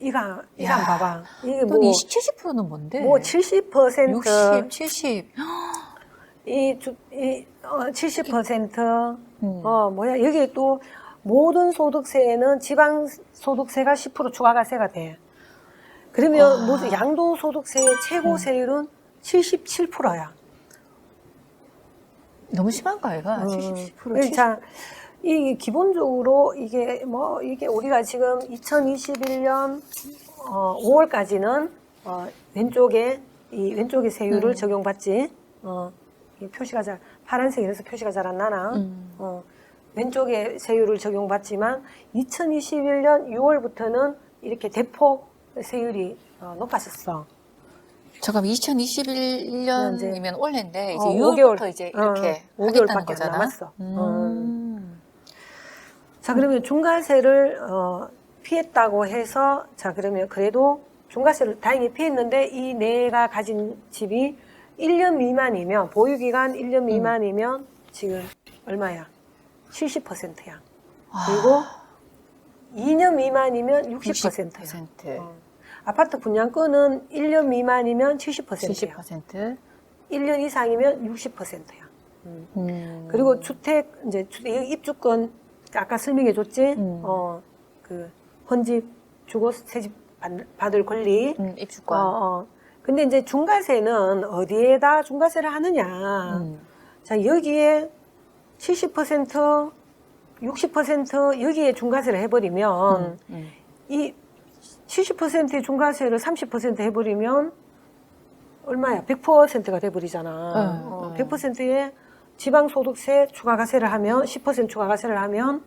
이거 야. 안 봐봐. 이게 넌 뭐 20, 70%는 뭔데? 뭐 70%, 60, 70. 70%, 뭐야, 여기 또 모든 소득세에는 지방소득세가 10% 추가가세가 돼. 그러면 모두 양도소득세의 최고 세율은 77%야. 너무 심한 거 아이가? 70%. 자, 이 기본적으로 이게 이게 우리가 지금 2021년 5월까지는 왼쪽에 세율을 적용받지. 이 표시가 파란색이라서 표시가 잘 안 나나. 왼쪽에 세율을 적용받지만 2021년 6월부터는 이렇게 대폭 세율이 높아졌어. 잠깐 2021년이면 올해인데 이제 5개월, 6월부터 이제 이렇게 5개월밖에 하겠다는 안 거잖아. 남았어. 자, 그러면 중과세를 피했다고 해서, 자, 그러면 그래도 중과세를 다행히 피했는데 이 내가 가진 집이 1년 미만이면, 보유기간 1년 미만이면 지금 얼마야? 70%야. 그리고 2년 미만이면 60%야. 60%. 아파트 분양권은 1년 미만이면 70%야. 70%. 1년 이상이면 60%야. 그리고 이제 입주권 아까 설명해줬지. 그 헌집 주거 세집 받을 권리. 입주권. 근데 이제 중과세는 어디에다 중과세를 하느냐. 자, 여기에 70%, 60% 여기에 중과세를 해버리면 이 70%의 중과세를 30% 해버리면 얼마야? 100%가 돼버리잖아. 100%의 지방소득세 추가과세를 하면 10% 추가과세를 하면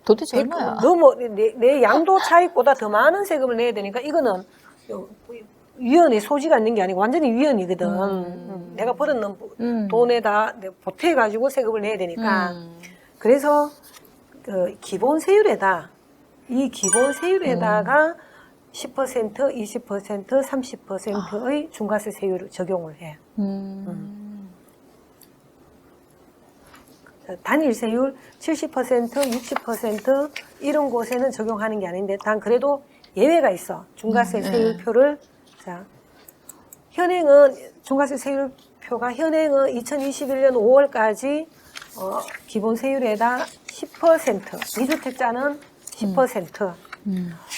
도대체 얼마야? 너무 내 양도 차익보다 더 많은 세금을 내야 되니까 이거는 위헌의 소지가 있는 게 아니고 완전히 위헌이거든. 내가 벌었는 돈에다 보태가지고 세금을 내야 되니까. 그래서 그 기본 세율에다 이 기본 세율에다가 10%, 20%, 30%의 중과세 세율을 적용을 해. 단일 세율 70%, 60% 이런 곳에는 적용하는 게 아닌데 단 그래도 예외가 있어. 중과세 세율표를 자 현행은 중과세 세율표가 현행은 2021년 5월까지 기본 세율에다 10%, 2주택자는 10%,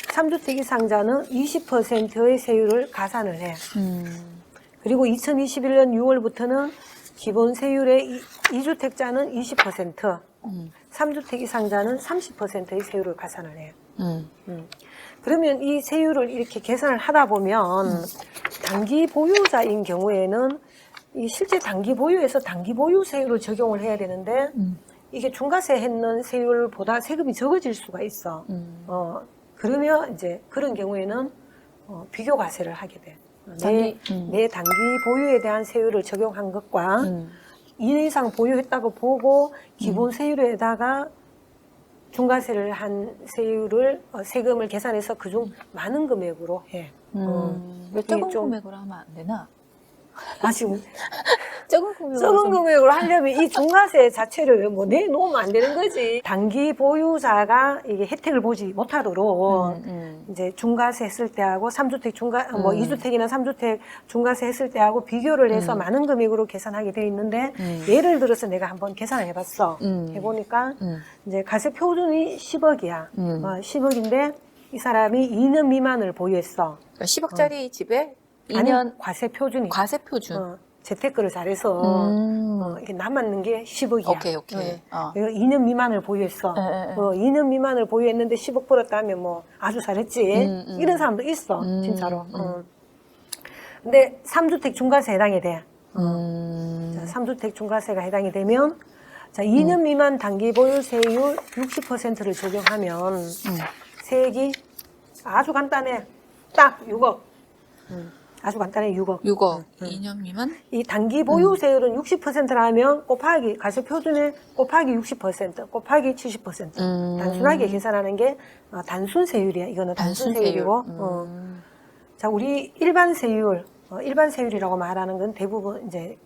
3주택 이상자는 20%의 세율을 가산을 해. 그리고 2021년 6월부터는 기본 세율의 2주택자는 20%, 3주택 이상자는 30%의 세율을 가산을 해. 그러면 이 세율을 이렇게 계산을 하다 보면 단기 보유자인 경우에는 이 실제 단기 보유에서 단기 보유 세율을 적용을 해야 되는데 이게 중과세 했는 세율보다 세금이 적어질 수가 있어. 그러면 이제 그런 경우에는 비교 과세를 하게 돼. 내 단기 보유에 대한 세율을 적용한 것과 2년 이상 보유했다고 보고 기본 세율에다가 중과세를 한 세금을 계산해서 그중 많은 금액으로 해. 왜 적은 금액으로 하면 안 되나? 지금 적은 금액으로 하려면 이 중과세 자체를 뭐 내놓으면 안 되는 거지. 단기 보유자가 이게 혜택을 보지 못하도록 이제 중과세 했을 때하고 3주택 뭐 2주택이나 3주택 중과세 했을 때하고 비교를 해서 많은 금액으로 계산하게 돼 있는데 예를 들어서 내가 한번 계산을 해봤어. 해보니까 이제 가세 표준이 10억이야. 10억인데 이 사람이 2년 미만을 보유했어. 그러니까 10억짜리 집에 2년 아니, 과세 표준이. 과세 표준. 재테크를 잘해서 이렇게 남았는 게 10억이야. 오케이. 2년 미만을 보유했어. 2년 미만을 보유했는데 10억 벌었다 하면 뭐 아주 잘했지. 이런 사람도 있어, 진짜로. 근데 3주택 중과세 해당이 돼. 자, 3주택 중과세가 해당이 되면 자 2년 미만 단기 보유세율 60%를 적용하면 세액이 아주 간단해. 딱 6억. 아주 간단해 6억. 2년 미만? 이 단기 보유세율은 60%라면 곱하기 가세 표준에 곱하기 60% 곱하기 70% 단순하게 계산하는 게 단순 세율이야. 이거는 단순 세율이고. 자, 우리 일반 세율, 일반 세율이라고 말하는 건 대부분 이제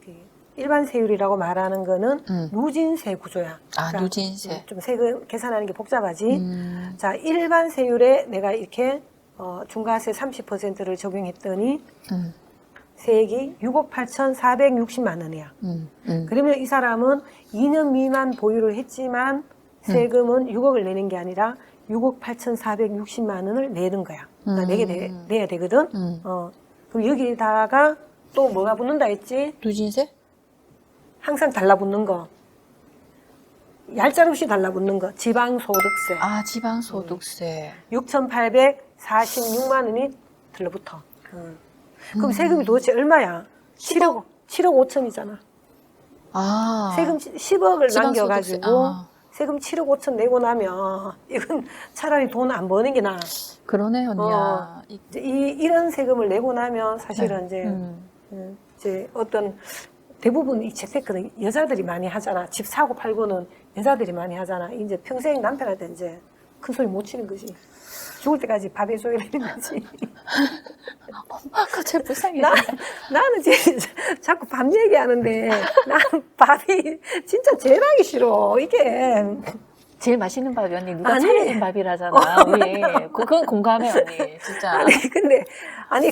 일반 세율이라고 말하는 거는 누진세 구조야. 그러니까 누진세. 좀 세금 계산하는 게 복잡하지. 자, 일반 세율에 내가 이렇게 중과세 30%를 적용했더니 세액이 6억 8,460만 원이야. 그러면 이 사람은 2년 미만 보유를 했지만 세금은 6억을 내는 게 아니라 6억 8,460만 원을 내는 거야. 그러니까 내야 되거든. 그럼 여기다가 또 뭐가 붙는다 했지? 누진세? 항상 달라붙는 거. 얄짤 없이 달라붙는 거. 지방소득세. 아, 지방소득세. 6,846만 원이 들러붙어. 그럼 세금이 도대체 얼마야? 7억 5천이잖아. 아. 세금 10억을 지방소득세. 남겨가지고 아. 세금 7억 5천 내고 나면 이건 차라리 돈 안 버는 게 나아. 그러네, 언니야. 이런 세금을 내고 나면 사실은 이제 어떤 대부분 이 재테크는 여자들이 많이 하잖아. 집 사고 팔고는 여자들이 많이 하잖아. 이제 평생 남편한테 이제 큰 소리 못 치는 거지. 죽을 때까지 밥 해줘야 되는 거지. 갑자기 불쌍해. 나는 진짜 자꾸 밥 얘기하는데 나는 밥이 진짜 제일 하기 싫어. 이게 제일 맛있는 밥이 언니 누가 아니. 차려준 밥이라잖아. 우리 그건 공감해 언니 진짜. 아니 근데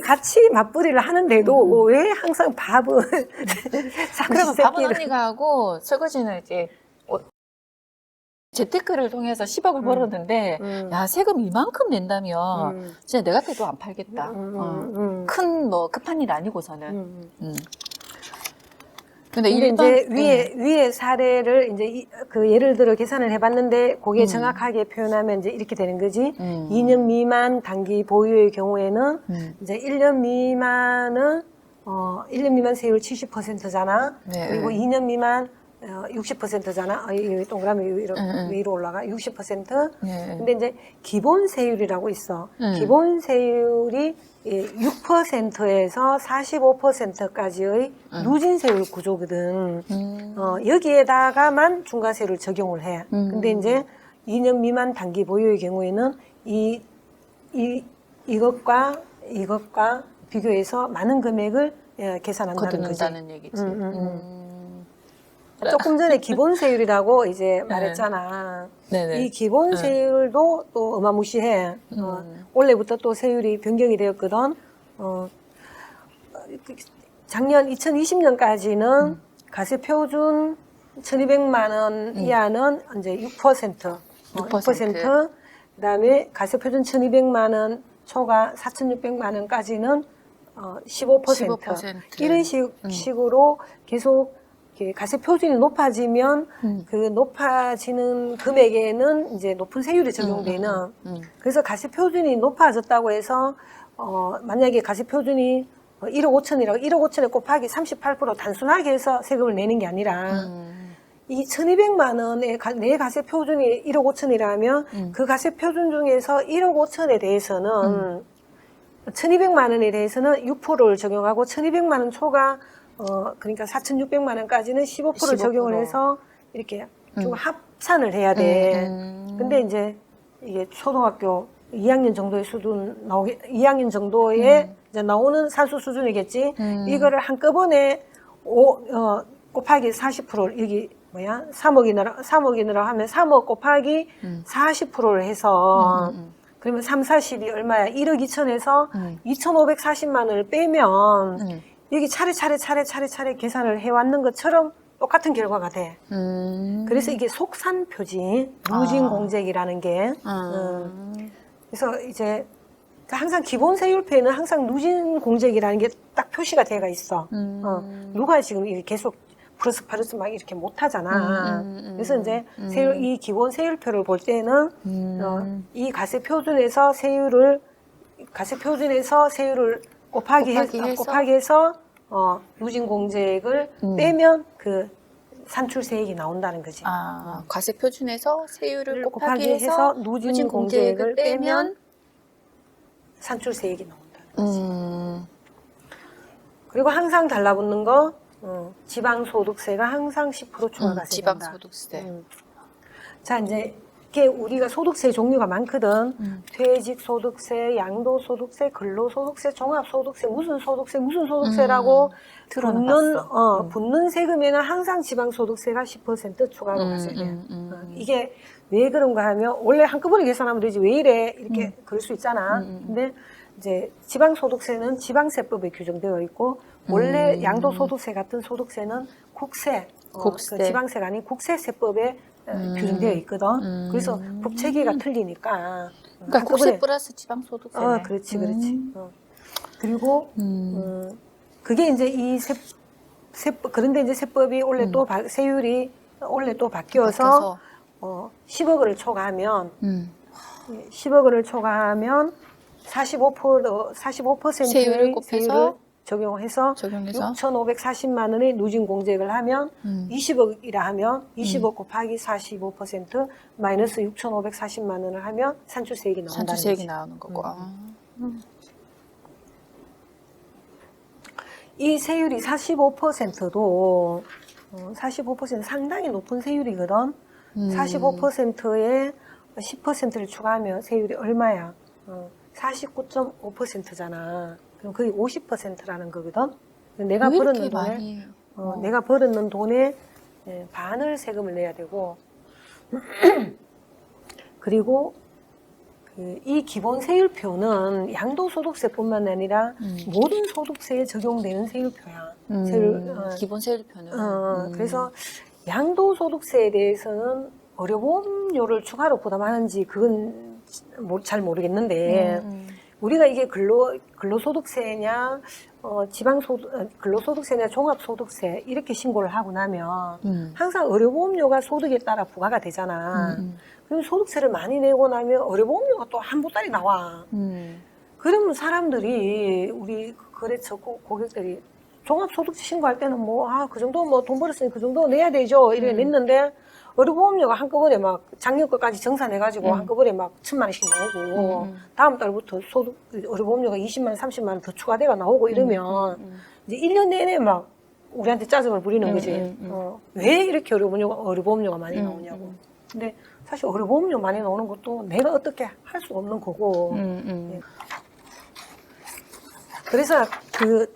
같이 맞벌이를 하는데도 왜 항상 밥은 그러면 밥은 삼시세끼를 언니가 하고 설거지는 이제 재테크를 통해서 10억을 벌었는데 야 세금 이만큼 낸다면 진짜 내 곁에도 안 팔겠다. 큰 뭐 급한 일 아니고서는. 근데 근데 일반 이제 위에 사례를 이제 그 예를 들어 계산을 해봤는데 그게 정확하게 표현하면 이제 이렇게 되는 거지. 2년 미만 단기 보유의 경우에는 이제 1년 미만은 1년 미만 세율 70%잖아. 네. 그리고 2년 미만 60%잖아. 이 동그라미 위로 올라가 60%. 네. 근데 이제 기본 세율이라고 있어. 기본 세율이 6%에서 45%까지의 누진 세율 구조거든. 여기에다가만 중과세를 적용을 해. 근데 이제 2년 미만 단기 보유의 경우에는 이것과 비교해서 많은 금액을 계산한다는 거지. 거두는다는 얘기지. 조금 전에 기본 세율이라고 이제 말했잖아. 네네. 이 기본 세율도 또 어마무시해. 올해부터 또 세율이 변경이 되었거든. 작년 2020년까지는 가세 표준 1,200만 원 이하는 이제 6%. 6%. 그다음에 가세 표준 1,200만 원 초과 4,600만 원까지는 15%. 15%. 이런 식으로 계속 가세 표준이 높아지면 그 높아지는 금액에는 이제 높은 세율이 적용되는. 그래서 가세 표준이 높아졌다고 해서 만약에 가세 표준이 1억 5천이라고 1억 5천에 곱하기 38% 단순하게 해서 세금을 내는 게 아니라 이 1,200만 원의 내 가세 표준이 1억 5천이라면 그 가세 표준 중에서 1억 5천에 대해서는 1,200만 원에 대해서는 6%를 적용하고 1,200만 원 초과 그러니까 4,600만 원까지는 15% 적용을 해서 이렇게 좀 합산을 해야 돼. 근데 이제 이게 초등학교 2학년 정도의 수준 2학년 정도에 이제 나오는 산수 수준이겠지. 이거를 한꺼번에 곱하기 40%를 여기 3억이느라 하면 3억 곱하기 40%를 해서 그러면 3, 40이 얼마야? 1억 2천에서 2,540만 원을 빼면 여기 차례 계산을 해왔는 것처럼 똑같은 결과가 돼. 그래서 이게 속산표지, 누진공제액이라는 게. 그래서 이제 항상 기본 세율표에는 항상 누진공제액이라는 게 딱 표시가 되어 있어. 누가 지금 이렇게 계속 플러스 마이너스 막 이렇게 못 하잖아. 그래서 이제 이 기본 세율표를 볼 때는 이 가세 표준에서 세율을 곱하기 해서 누진 공제액을 빼면 그 산출세액이 나온다는 거지. 과세 표준에서 세율을 곱하기 해서 누진 공제액을 빼면 산출세액이 나온다는 거지. 그리고 항상 달라붙는 거 지방소득세가 항상 10% 추가가 된다. 지방소득세. 자 이제 이게 우리가 소득세 종류가 많거든. 퇴직소득세, 양도소득세, 근로소득세, 종합소득세, 무슨 소득세라고 들어봤어. 붙는 세금에는 항상 지방소득세가 10% 추가로 가져야 돼. 이게 왜 그런가 하면 원래 한꺼번에 계산하면 되지 왜 이래 이렇게 그럴 수 있잖아. 근데 이제 지방소득세는 지방세법에 규정되어 있고 원래 양도소득세 같은 소득세는 국세, 국세. 그 지방세가 아닌 국세세법에 규정되어 있거든. 그래서 법체계가 틀리니까. 그러니까 국세 플러스 지방소득세네. 그렇지. 그리고 그게 이제 이 그런데 이제 세법이 원래 또 세율이 원래 또 바뀌어서 10억 원을 초과하면 10억 원을 초과하면 45%의 세율을 곱해서 세율을 적용해서 6,540만 원의 누진 공제를 하면 20억이라 하면 20억 곱하기 45% 마이너스 6,540만 원을 하면 산출세액이 나온다는 거지. 산출세액이 나오는 거고. 이 세율이 45%도 45% 상당히 높은 세율이거든. 45%에 10%를 추가하면 세율이 얼마야? 49.5%잖아. 그럼 거의 50%라는 거거든. 내가 벌었는 돈에 내가 벌었는 돈의 반을 세금을 내야 되고 그리고 이 기본 세율표는 양도소득세뿐만 아니라 모든 소득세에 적용되는 세율표야. 기본 세율표는. 그래서 양도소득세에 대해서는 의료보험료를 추가로 부담하는지 그건 잘 모르겠는데 우리가 이게 근로소득세냐 근로소득세냐 종합소득세 이렇게 신고를 하고 나면 항상 의료보험료가 소득에 따라 부과가 되잖아. 그럼 소득세를 많이 내고 나면 의료보험료가 또 한 보따리 나와. 그러면 사람들이 우리 거래처 고객들이 종합소득세 신고할 때는 그 정도 돈 벌었으니 그 정도 내야 되죠. 이렇게 냈는데 의료보험료가 한꺼번에 막 작년 것까지 정산해가지고 한꺼번에 막 1,000만 원씩 나오고 다음 달부터 의료보험료가 20만 원, 30만 원 더 추가돼가 나오고 이러면 이제 1년 내내 막 우리한테 짜증을 부리는 거지. 왜 이렇게 의료보험료가 많이 나오냐고. 근데 사실 의료보험료 많이 나오는 것도 내가 어떻게 할 수 없는 거고. 그래서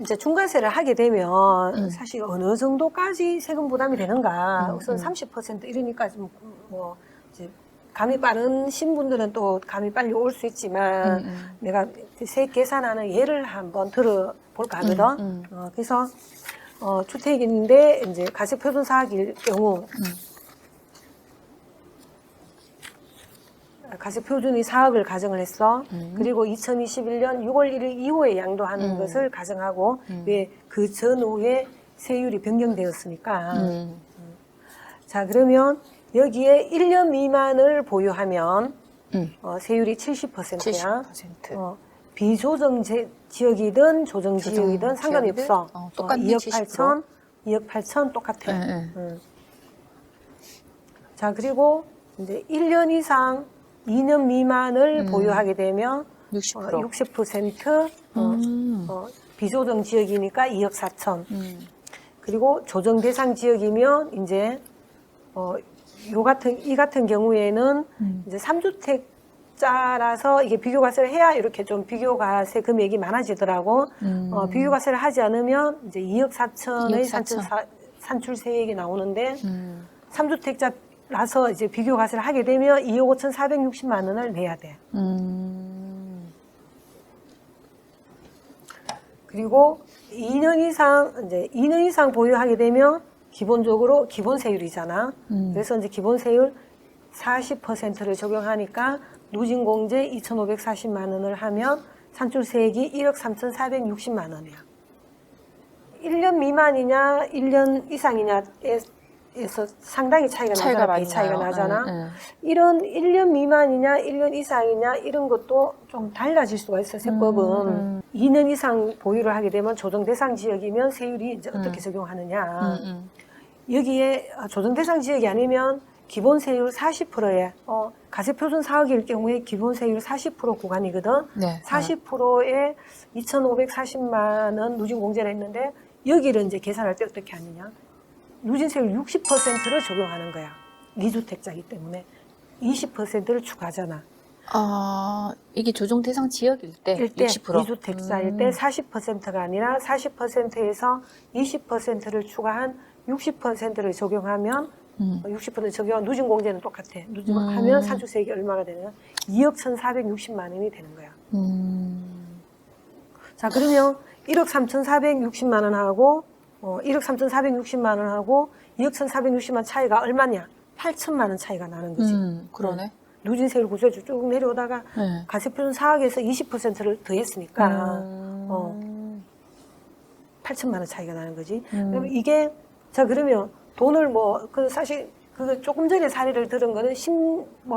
이제 중과세를 하게 되면 사실 어느 정도까지 세금 부담이 되는가. 우선 30% 이러니까 좀 이제 감이 빠른 신분들은 또 감이 빨리 올 수 있지만 내가 세액 계산하는 예를 한번 들어볼까 하거든. 그래서 주택인데 이제 가세표준 사학일 경우 가세표준이 4억을 가정을 했어. 그리고 2021년 6월 1일 이후에 양도하는 것을 가정하고 왜 그 전후에 세율이 변경되었으니까. 자, 그러면 여기에 1년 미만을 보유하면 세율이 70%야. 70%. 비조정 지역이든 조정 지역이든 상관이 없어. 똑같네, 2억 8천, 2억 8천 똑같아. 자, 그리고 이제 1년 이상 2년 미만을 보유하게 되면 60%, 비조정 지역이니까 2억 4천. 그리고 조정 대상 지역이면 이제 이 같은 경우에는 이제 3주택자라서 이게 비교과세를 해야 이렇게 좀 비교과세 금액이 많아지더라고. 비교과세를 하지 않으면 이제 2억 4천의 산출세액이 나오는데 3주택자라서 이제 비교과세를 하게 되면 2억 5,460만 원을 내야 돼. 그리고 2년 이상 보유하게 되면 기본적으로 기본세율이잖아. 그래서 이제 기본세율 40%를 적용하니까 누진공제 2,540만 원을 하면 산출세액이 1억 3,460만 원이야. 1년 미만이냐 1년 이상이냐에서 상당히 차이가 나잖아. 이런 1년 미만이냐 1년 이상이냐 이런 것도 좀 달라질 수가 있어. 세법은 2년 이상 보유를 하게 되면 조정 대상 지역이면 세율이 이제 어떻게 적용하느냐. 여기에 조정 대상 지역이 아니면 기본 세율 40%에 가세표준 4억일 경우에 기본 세율 40% 구간이거든. 네. 40%에 2,540만 원 누진 공제를 했는데 여기를 이제 계산할 때 어떻게 하느냐. 누진세율 60%를 적용하는 거야. 2주택자이기 때문에. 20%를 추가하잖아. 이게 조정 대상 지역일 때 60%. 2주택자일 때 40%가 아니라 40%에서 20%를 추가한 60%를 적용하면 60% 적용한 누진공제는 똑같아. 누진하면 산출세액이 얼마가 되냐? 2억 1,460만 원이 되는 거야. 자, 그러면 1억 3,460만 원하고 1억 3,460만 원하고 2억 1,460만 차이가 얼마냐? 8천만 원 차이가 나는 거지. 그러네. 누진세율 구조주 쭉 내려오다가 네. 가세표준 4억에서 20%를 더했으니까 8천만 원 차이가 나는 거지. 그러면 이게 자 그러면 돈을 사실 그 조금 전에 사례를 들은 거는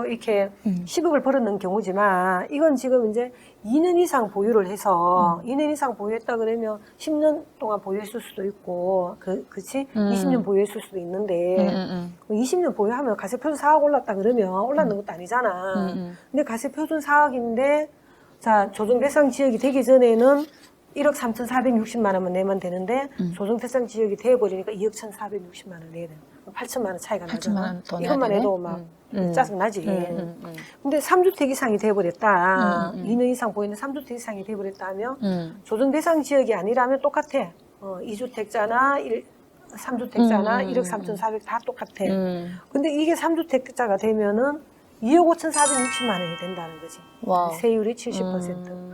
이렇게 10억을 벌었는 경우지만 이건 지금 이제 2년 이상 보유를 해서 2년 이상 보유했다 그러면 10년 동안 보유했을 수도 있고 그치? 20년 보유했을 수도 있는데 20년 보유하면 가세표준 4억 올랐다 그러면 올랐는 것도 아니잖아. 근데 가세표준 4억인데 자 조정 대상 지역이 되기 전에는 1억 3,460만 원만 내면 되는데 조정 대상 지역이 돼버리니까 2억 1,460만 원 내야 돼. 8천만 원 차이가 8천만 나잖아. 원 더 내야 이것만 되네? 해도 막 짜증나지. 근데 3주택 이상이 돼버렸다. 2년 이상 보이는 3주택 이상이 돼버렸다 하면 조정 대상 지역이 아니라면 똑같아. 2주택자나 3주택자나 1억 3,400 다 똑같아. 근데 이게 3주택자가 되면은 2억 5,460만 원이 된다는 거지. 와우. 세율이 70%.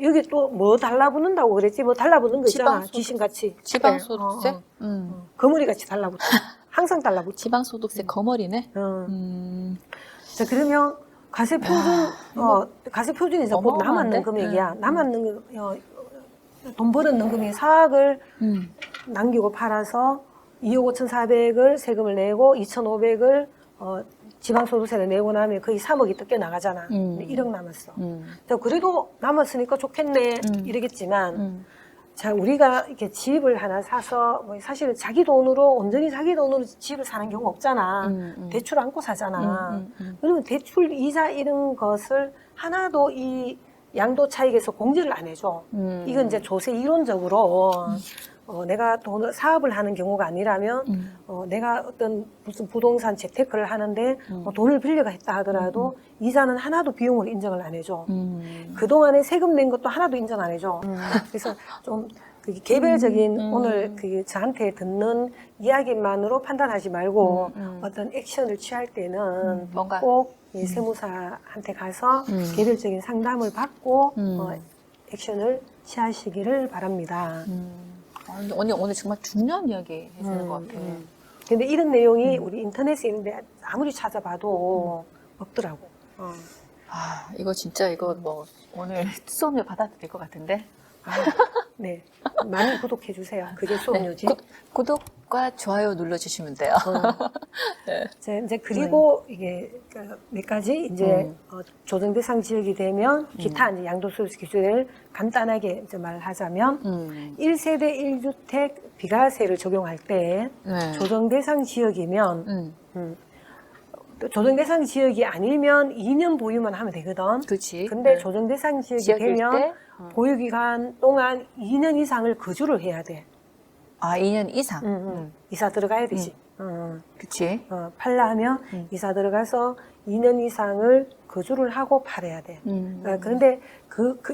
여기 또 뭐 달라붙는다고 그랬지? 뭐 달라붙는 거 있잖아. 지방소득. 귀신같이. 지방소득세? 거머리같이 달라붙어. 항상 달라붙어. 지방소득세 거머리네. 자, 그러면 가세표준에서 곧 어마어마한데? 남았는 금액이야. 남았는 돈 벌었는 금액이 4억을 남기고 팔아서 2억 5,400을 세금을 내고 2,500을 지방소득세를 내고 나면 거의 3억이 뜯겨 나가잖아. 근데 1억 남았어. 자, 그래도 남았으니까 좋겠네 이러겠지만 자, 우리가 이렇게 집을 하나 사서 사실은 자기 돈으로 온전히 자기 돈으로 집을 사는 경우 없잖아. 대출 안고 사잖아. 그러면 대출 이자 이런 것을 하나도 이 양도 차익에서 공제를 안 해줘. 이건 이제 조세 이론적으로 내가 사업을 하는 경우가 아니라면 내가 어떤 무슨 부동산 재테크를 하는데 돈을 빌려가 했다 하더라도 이자는 하나도 비용을 인정을 안 해줘. 그동안에 세금 낸 것도 하나도 인정 안 해줘. 그래서 좀 개별적인 오늘 저한테 듣는 이야기만으로 판단하지 말고 어떤 액션을 취할 때는 뭔가 꼭 세무사한테 가서 개별적인 상담을 받고 액션을 취하시기를 바랍니다. 근데 언니 오늘 정말 중요한 이야기 해주는 것 같아. 근데 이런 내용이 우리 인터넷에 있는데 아무리 찾아봐도 없더라고. 이거 진짜 이거 뭐 오늘 수업료 받아도 될 것 같은데. 네, 많이 구독해 주세요. 그게 수업료지. 구독과 좋아요 눌러주시면 돼요. 네. 이제 그리고 이게 몇 가지 이제 조정 대상 지역이 되면 기타 이제 양도소득 기준을 간단하게 이제 말하자면 1세대 1주택 비과세를 적용할 때 조정 대상 지역이면 조정 대상 지역이 아니면 2년 보유만 하면 되거든. 그렇지. 근데 조정 대상 지역이 되면 때? 보유 기간 동안 2년 이상을 거주를 해야 돼. 2년 이상. 이사 들어가야 되지. 그치. 팔라 하면 이사 들어가서 2년 이상을 거주를 하고 팔아야 돼. 그런데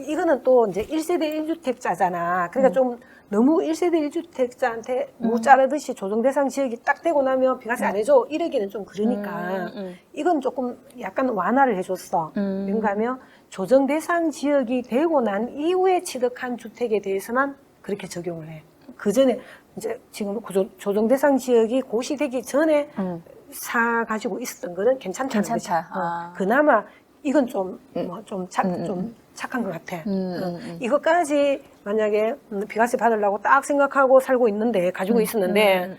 이거는 또 이제 1세대 1주택자잖아. 그러니까 좀 너무 1세대 1주택자한테 무 자르듯이 조정대상 지역이 딱 되고 나면 비과세 안 해줘. 이러기는 좀 그러니까 이건 조금 약간 완화를 해줬어. 뭔가 하면 조정대상 지역이 되고 난 이후에 취득한 주택에 대해서만 그렇게 적용을 해. 그 전에 이제 지금 조정대상 지역이 고시되기 전에 사가지고 있었던 거는 괜찮다는 거지. 그나마 이건 좀 착한 것 같아. 이것까지 만약에 비과세 받으려고 딱 생각하고 살고 있는데 가지고 있었는데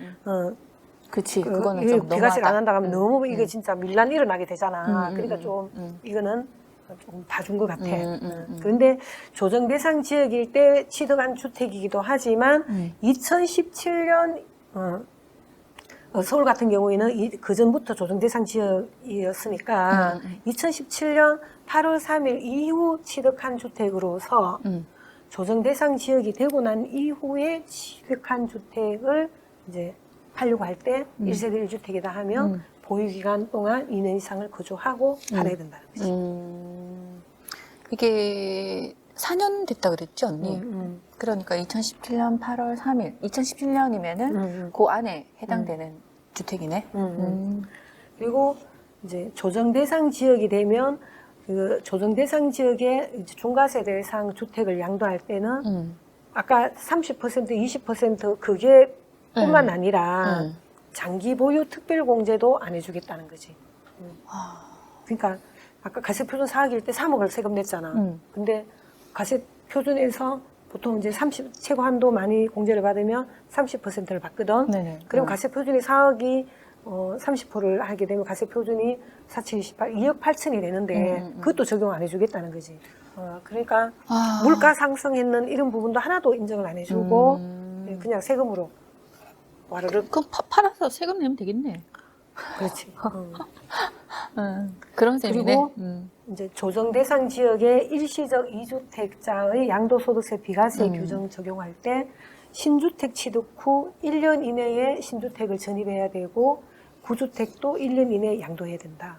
그치. 그거는 좀 비과세를 안 한다 하면 너무 이게 진짜 밀란 일어나게 되잖아. 그러니까 좀 이거는 좀 봐준 것 같아. 그런데 조정 대상 지역일 때 취득한 주택이기도 하지만 2017년 서울 같은 경우에는 그 전부터 조정 대상 지역이었으니까 2017년 8월 3일 이후 취득한 주택으로서 조정 대상 지역이 되고 난 이후에 취득한 주택을 이제 팔려고 할 때 1세대 1주택이다 하면 보유기간 동안 2년 이상을 거주하고 팔아야 된다는 거지. 이게 4년 됐다 그랬지, 언니? 그러니까 2017년 8월 3일. 2017년이면은 그 안에 해당되는 주택이네. 그리고 이제 조정 대상 지역이 되면 그 조정 대상 지역에 이제 중과세 대상 주택을 양도할 때는 아까 30%, 20% 그게 뿐만 아니라 장기 보유 특별 공제도 안 해주겠다는 거지. 그러니까 아까 가세 표준 4억일 때 3억을 세금 냈잖아. 근데 가세 표준에서 보통 이제 최고 한도 많이 공제를 받으면 30%를 받거든. 네네. 그럼 가세 표준이 4억이 30%를 하게 되면 가세 표준이 4,728, 2억 8천이 되는데 그것도 적용 안 해주겠다는 거지. 그러니까 물가 상승했는 이런 부분도 하나도 인정을 안 해주고 그냥 세금으로 와르륵. 그럼 팔아서 세금 내면 되겠네. 그렇지. 그런 셈이네. 그리고 이제 조정 대상 지역의 일시적 2주택자의 양도소득세 비과세 규정 적용할 때 신주택 취득 후 1년 이내에 신주택을 전입해야 되고 구주택도 1년 이내에 양도해야 된다.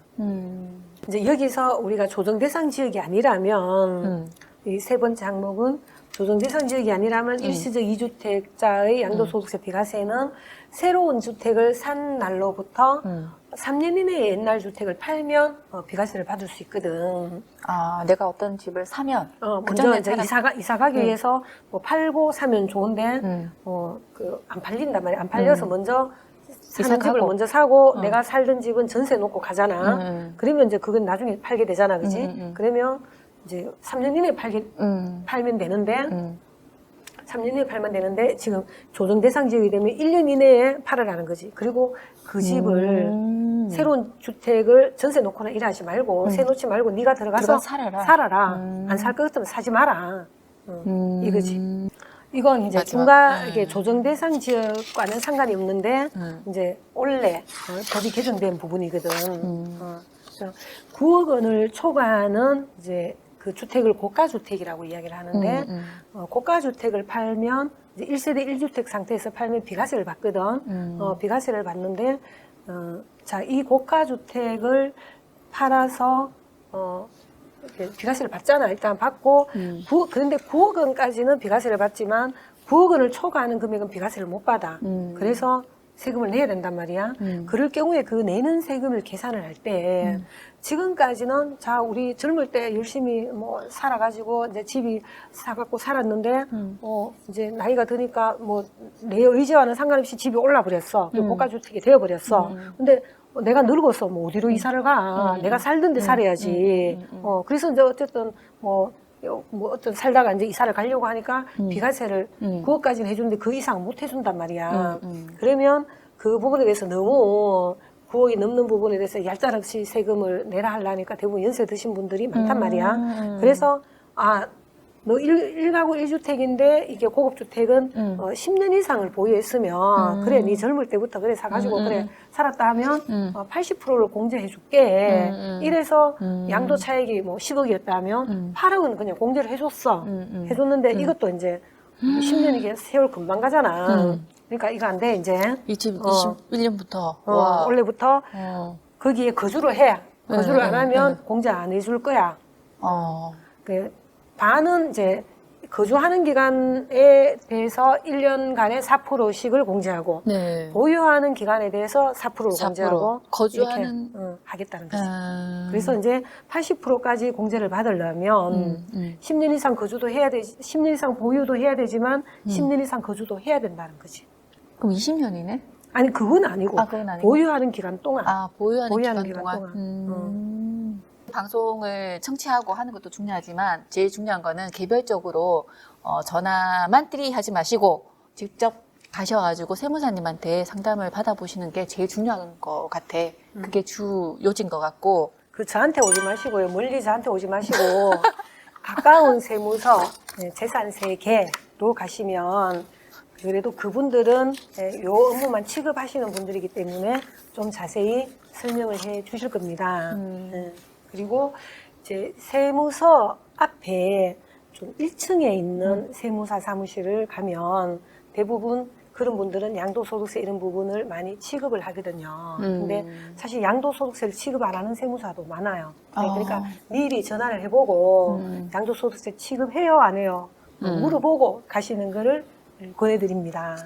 이제 여기서 우리가 조정 대상 지역이 아니라면 이 세 번째 항목은 조정 대상 지역이 아니라면 일시적 2주택자의 양도소득세 비과세는 새로운 주택을 산 날로부터 3년 이내에 옛날 주택을 팔면 비과세를 받을 수 있거든. 아, 내가 어떤 집을 사면 먼저 이제 이사 가기 위해서 뭐 팔고 사면 좋은데 안 팔린단 말이야. 안 팔려서 먼저 사는 집을 먼저 사고 내가 살던 집은 전세 놓고 가잖아. 그러면 이제 그건 나중에 팔게 되잖아, 그지? 그러면 이제 3년 이내에 팔면 되는데 3년 이내에 팔면 되는데 지금 조정 대상 지역이 되면 1년 이내에 팔으라는 거지. 그리고 그 집을 새로운 주택을 전세 놓거나 일하지 말고 세 놓지 말고 네가 들어가서 살아라. 안 살 것 같으면 사지 마라. 이거지. 이건 이제 이게 조정 대상 지역과는 상관이 없는데 이제 원래 법이 개정된 부분이거든. 그래서 9억 원을 초과하는 이제 그 주택을 고가주택이라고 이야기를 하는데 고가주택을 팔면 이제 1세대 1주택 상태에서 팔면 비과세를 받거든. 비과세를 받는데 자, 이 고가주택을 팔아서 비과세를 받잖아. 일단 받고 그런데 9억 원까지는 비과세를 받지만 9억 원을 초과하는 금액은 비과세를 못 받아. 그래서 세금을 내야 된단 말이야. 그럴 경우에 그 내는 세금을 계산을 할 때 지금까지는 자 우리 젊을 때 열심히 뭐 살아가지고 이제 집이 사갖고 살았는데 이제 나이가 드니까 뭐 내 의지와는 상관없이 집이 올라버렸어. 고가주택이 되어버렸어. 근데 내가 늙었어. 뭐 어디로 이사를 가? 내가 살던 데 살아야지. 그래서 이제 어쨌든 뭐 어떤 살다가 이제 이사를 가려고 하니까 비과세를 9억까지는 해주는데 그 이상 못 해준단 말이야. 그러면 그 부분에 대해서 너무 9억이 넘는 부분에 대해서 얄짤없이 세금을 내라 하려니까 대부분 연세 드신 분들이 많단 말이야. 그래서 너 1가구 1주택인데 이게 고급주택은 10년 이상을 보유했으면 그래 네 젊을 때부터 그래 사가지고 그래 살았다 하면 80%를 공제해 줄게. 이래서 양도 차익이 뭐 10억이었다 하면 8억은 그냥 공제를 해줬어. 해줬는데 이것도 이제 10년이게 세월 금방 가잖아. 그러니까 이거 안 돼 이제 2021년부터 원래부터 거기에 거주를 해. 거주를 안 하면 공제 안 해줄 거야. 반은 이제 거주하는 기간에 대해서 1년간에 4%씩을 공제하고 보유하는 기간에 대해서 4%를 공제하고 거주하는 이렇게 하겠다는 거지. 그래서 이제 80%까지 공제를 받으려면 10년 이상 거주도 해야 되지, 10년 이상 보유도 해야 되지만 10년 이상 거주도 해야 된다는 거지. 그럼 20년이네? 아니 그건 아니고, 그건 아니고. 보유하는 기간 동안. 보유하는 기간 동안. 방송을 청취하고 하는 것도 중요하지만 제일 중요한 거는 개별적으로 전화만 띠리 하지 마시고 직접 가셔가지고 세무사님한테 상담을 받아보시는 게 제일 중요한 것 같아. 그게 주 요지인 것 같고. 저한테 오지 마시고요. 멀리 저한테 오지 마시고 가까운 세무서 재산세계로 가시면 그래도 그분들은 요 업무만 취급하시는 분들이기 때문에 좀 자세히 설명을 해 주실 겁니다. 그리고 이제 세무서 앞에 좀 1층에 있는 세무사 사무실을 가면 대부분 그런 분들은 양도소득세 이런 부분을 많이 취급을 하거든요. 근데 사실 양도소득세를 취급 안 하는 세무사도 많아요. 네, 그러니까 미리 전화를 해보고 양도소득세 취급해요, 안 해요? 물어보고 가시는 거를 권해드립니다.